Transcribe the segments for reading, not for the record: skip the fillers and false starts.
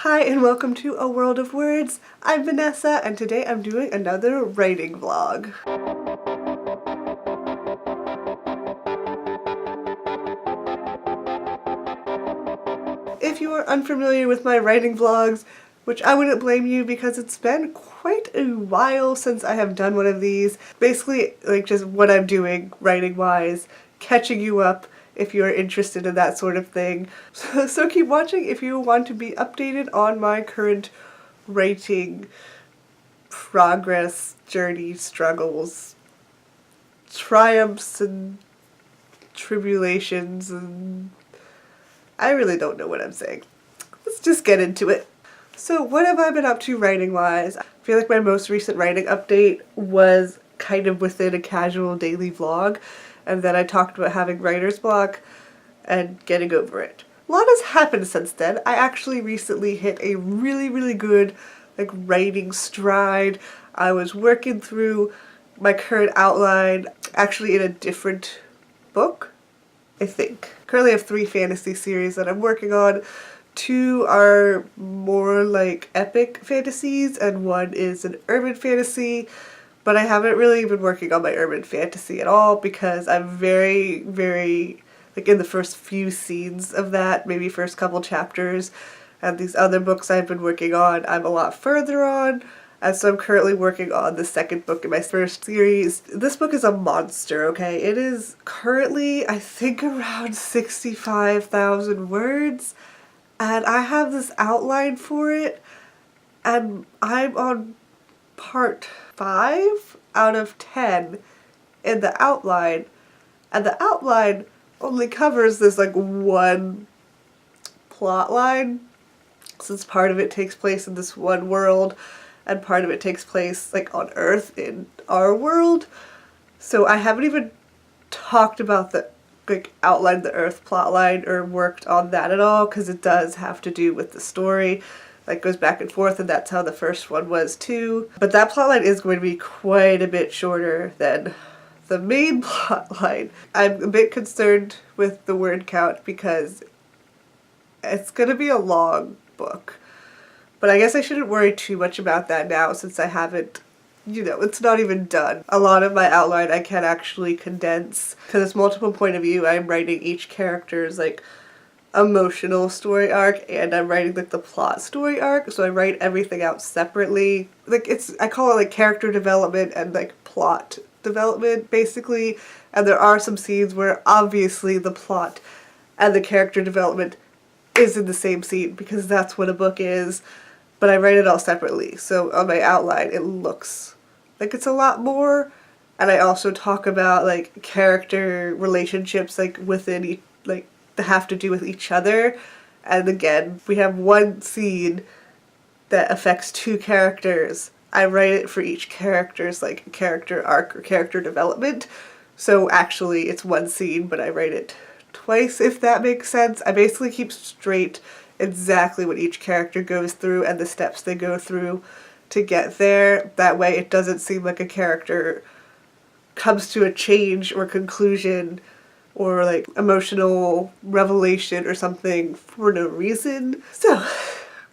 Hi and welcome to A World of Words. I'm Vanessa and today I'm doing another writing vlog. If you are unfamiliar with my writing vlogs, which I wouldn't blame you because it's been quite a while since I have done one of these, basically like just what I'm doing writing wise, catching you up if you're interested in that sort of thing. So keep watching if you want to be updated on my current writing progress, journey, struggles, triumphs and tribulations, and I really don't know what I'm saying. Let's just get into it. So what have I been up to writing wise? I feel like my most recent writing update was kind of within a casual daily vlog, and then I talked about having writer's block and getting over it. A lot has happened since then. I actually recently hit a really good writing stride. I was working through my current outline actually in a different book, I think. Currently I have 3 fantasy series that I'm working on. 2 are more like epic fantasies and 1 is an urban fantasy, but I haven't really been working on my urban fantasy at all because I'm very like in the first few scenes of that, maybe first couple chapters, and these other books I've been working on I'm a lot further on, and so I'm currently working on the second book in my first series. This book is a monster, okay? It is currently, I think, around 65,000 words, and I have this outline for it, and I'm on part 5 out of 10 in the outline, and the outline only covers this one plot line, since part of it takes place in this one world and part of it takes place on Earth in our world. So I haven't even talked about the outline the Earth plot line or worked on that at all, because it does have to do with the story. Goes back and forth, and that's how the first one was too. But that plotline is going to be quite a bit shorter than the main plotline. I'm a bit concerned with the word count because it's going to be a long book. But I guess I shouldn't worry too much about that now since I haven't, it's not even done. A lot of my outline I can actually condense because it's multiple point of view. I'm writing each character's emotional story arc, and I'm writing the plot story arc, so I write everything out separately. I call it character development and plot development basically, and there are some scenes where obviously the plot and the character development is in the same scene because that's what a book is, but I write it all separately. So on my outline it looks like it's a lot more, and I also talk about character relationships within each that have to do with each other. And again, we have one scene that affects 2 characters. I write it for each character's character arc or character development. So actually it's one scene, but I write it twice, if that makes sense. I basically keep straight exactly what each character goes through and the steps they go through to get there. That way it doesn't seem like a character comes to a change or conclusion or emotional revelation or something for no reason. So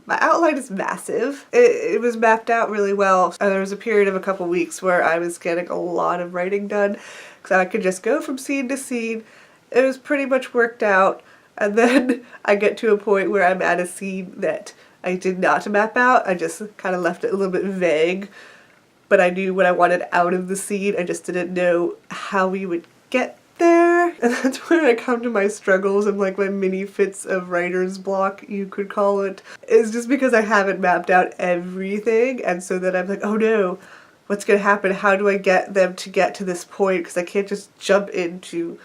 my outline is massive. It was mapped out really well. There was a period of a couple weeks where I was getting a lot of writing done because I could just go from scene to scene. It was pretty much worked out, and then I get to a point where I'm at a scene that I did not map out. I just kind of left it a little bit vague, but I knew what I wanted out of the scene. I just didn't know how we would get there. And that's where I come to my struggles and my mini fits of writer's block, you could call it. It's just because I haven't mapped out everything, and so then I'm oh no, what's gonna happen? How do I get them to get to this point? Because I can't just jump into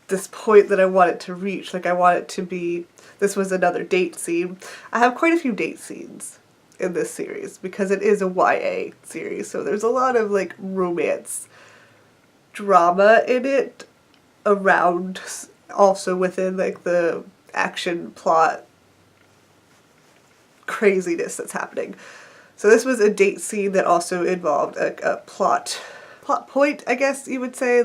this point that I want it to reach. I want it to be, this was another date scene. I have quite a few date scenes in this series because it is a YA series, so there's a lot of romance drama in it around, also within the action plot craziness that's happening. So this was a date scene that also involved a plot point, I guess you would say.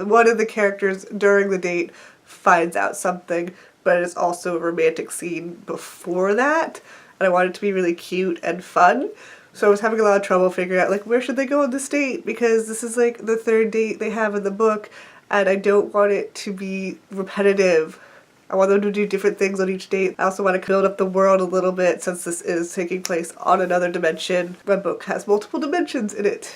One of the characters during the date finds out something, but it's also a romantic scene before that, and I want it to be really cute and fun. So I was having a lot of trouble figuring out, like, where should they go on this date, because this is like the third date they have in the book, and I don't want it to be repetitive. I want them to do different things on each date. I also want to build up the world a little bit, since this is taking place on another dimension. My book has multiple dimensions in it.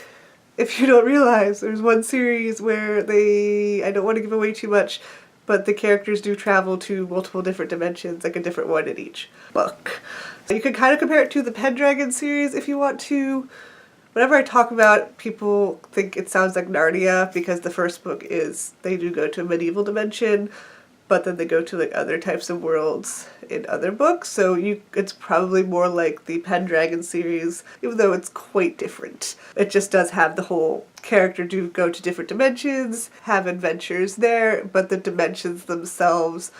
If you don't realize, there's one series where I don't want to give away too much, but the characters do travel to multiple different dimensions, like a different one in each book. You can kind of compare it to the Pendragon series if you want to. Whenever I talk about it, people think it sounds like Narnia, because the first book is, they do go to a medieval dimension, but then they go to like other types of worlds in other books, so it's probably more like the Pendragon series, even though it's quite different. It just does have the whole character do go to different dimensions, have adventures there, but the dimensions themselves,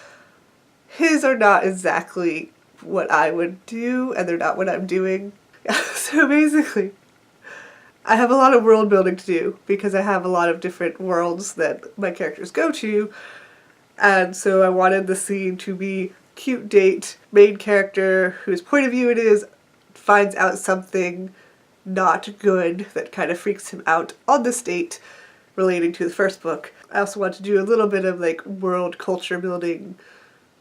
his are not exactly what I would do, and they're not what I'm doing. So basically, I have a lot of world building to do, because I have a lot of different worlds that my characters go to. And so I wanted the scene to be cute date, main character whose point of view it is, finds out something not good that kind of freaks him out on this date relating to the first book. I also want to do a little bit of like world culture building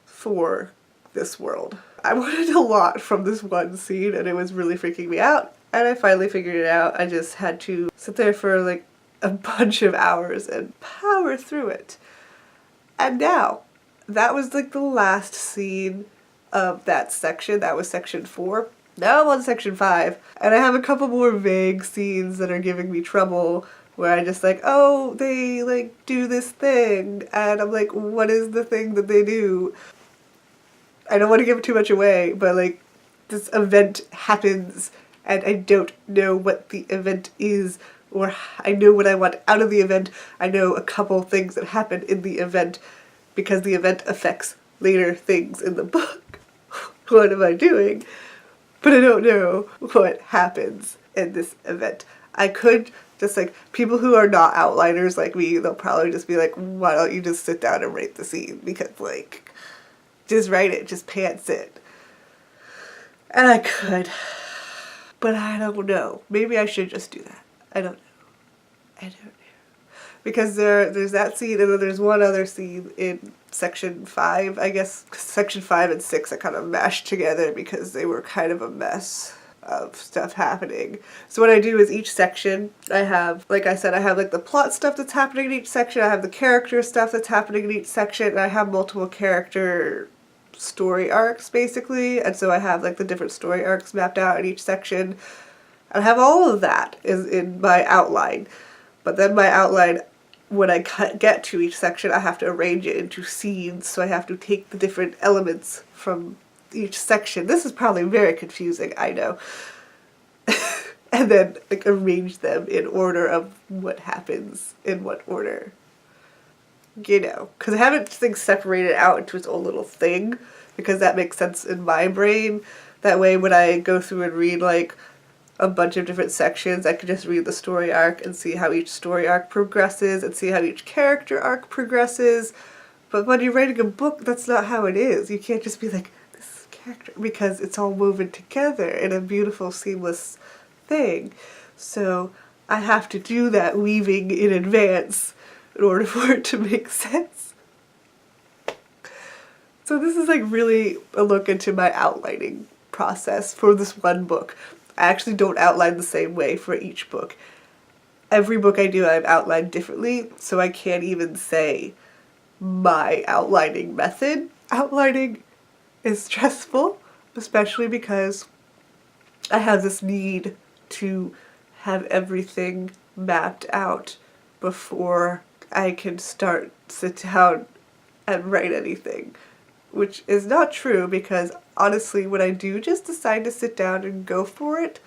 for this world. I wanted a lot from this one scene, and it was really freaking me out, and I finally figured it out. I just had to sit there for like a bunch of hours and power through it. And now, that was like the last scene of that section. That was section 4. Now I'm on section 5. And I have a couple more vague scenes that are giving me trouble, where I just like, oh, they like do this thing. And I'm like, what is the thing that they do? I don't want to give too much away, but like, this event happens, and I don't know what the event is, or I know what I want out of the event. I know a couple things that happen in the event, because the event affects later things in the book. What am I doing? But I don't know what happens in this event. I could just like, people who are not outliners like me, they'll probably just be like, why don't you just sit down and write the scene? Because like, just write it, just pants it. And I could, but I don't know. Maybe I should just do that. I don't know. Because there's that scene, and then there's one other scene in section 5, I guess. Section 5 and 6 I kind of mashed together because they were kind of a mess of stuff happening. So what I do is each section, I have, like I said, I have like the plot stuff that's happening in each section, I have the character stuff that's happening in each section, and I have multiple character story arcs basically, and so I have like the different story arcs mapped out in each section. I have all of that is in my outline, but then my outline, when I get to each section, I have to arrange it into scenes, so I have to take the different elements from each section. This is probably very confusing, I know. And then like arrange them in order of what happens in what order. You know, because I haven't things separated out into its own little thing, because that makes sense in my brain. That way when I go through and read like a bunch of different sections, I could just read the story arc and see how each story arc progresses and see how each character arc progresses. But when you're writing a book, that's not how it is. You can't just be like, this character, because it's all woven together in a beautiful, seamless thing. So I have to do that weaving in advance in order for it to make sense. So this is like really a look into my outlining process for this one book. I actually don't outline the same way for each book. Every book I do, I've outlined differently, so I can't even say my outlining method. Outlining is stressful, especially because I have this need to have everything mapped out before I can sit down and write anything. Which is not true, because honestly, when I do just decide to sit down and go for it,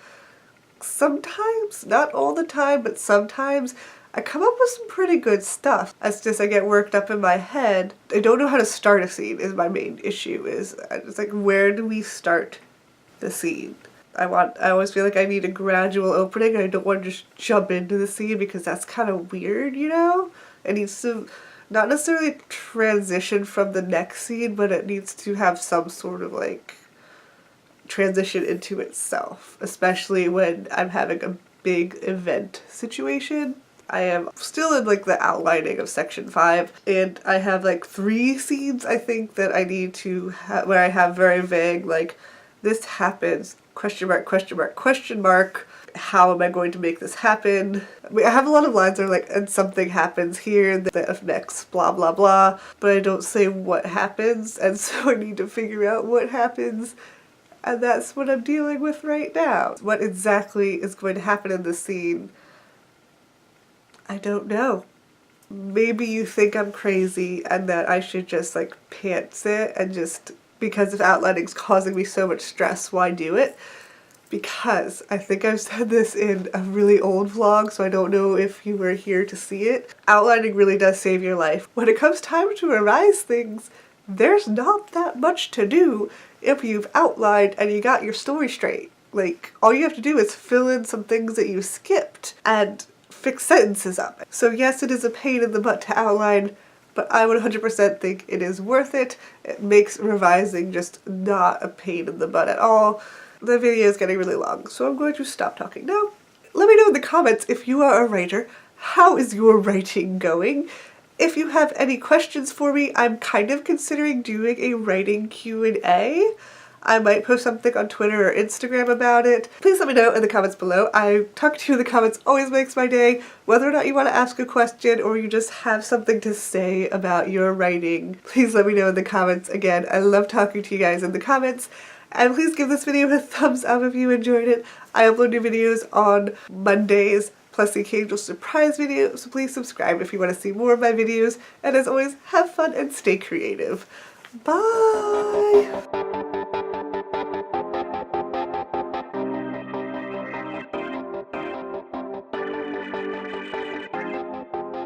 sometimes, not all the time, but sometimes, I come up with some pretty good stuff. It's just I get worked up in my head. I don't know how to start a scene is my main issue. It's like, where do we start the scene? I always feel like I need a gradual opening, and I don't want to just jump into the scene, because that's kind of weird, you know? It needs to not necessarily transition from the next scene, but it needs to have some sort of like transition into itself, especially when I'm having a big event situation. I am still in like the outlining of section 5, and I have like 3 scenes I think that I need to where I have very vague like, this happens, question mark, question mark, question mark. How am I going to make this happen? I mean, I have a lot of lines that are like, and something happens here that affects blah blah blah, but I don't say what happens, and so I need to figure out what happens, and that's what I'm dealing with right now. What exactly is going to happen in the scene? I don't know. Maybe you think I'm crazy and that I should just like pants it and just, because if outlining's causing me so much stress, why do it? Because I think I've said this in a really old vlog, so I don't know if you were here to see it. Outlining really does save your life. When it comes time to revise things, there's not that much to do if you've outlined and you got your story straight. Like, all you have to do is fill in some things that you skipped and fix sentences up. So yes, it is a pain in the butt to outline, but I would 100% think it is worth it. It makes revising just not a pain in the butt at all. The video is getting really long, so I'm going to stop talking now. Let me know in the comments if you are a writer. How is your writing going? If you have any questions for me, I'm kind of considering doing a writing Q&A. I might post something on Twitter or Instagram about it. Please let me know in the comments below. Talking to you in the comments always makes my day. Whether or not you want to ask a question or you just have something to say about your writing, please let me know in the comments. Again, I love talking to you guys in the comments. And please give this video a thumbs up if you enjoyed it. I upload new videos on Mondays, plus the occasional surprise video, so please subscribe if you want to see more of my videos. And as always, have fun and stay creative. Bye!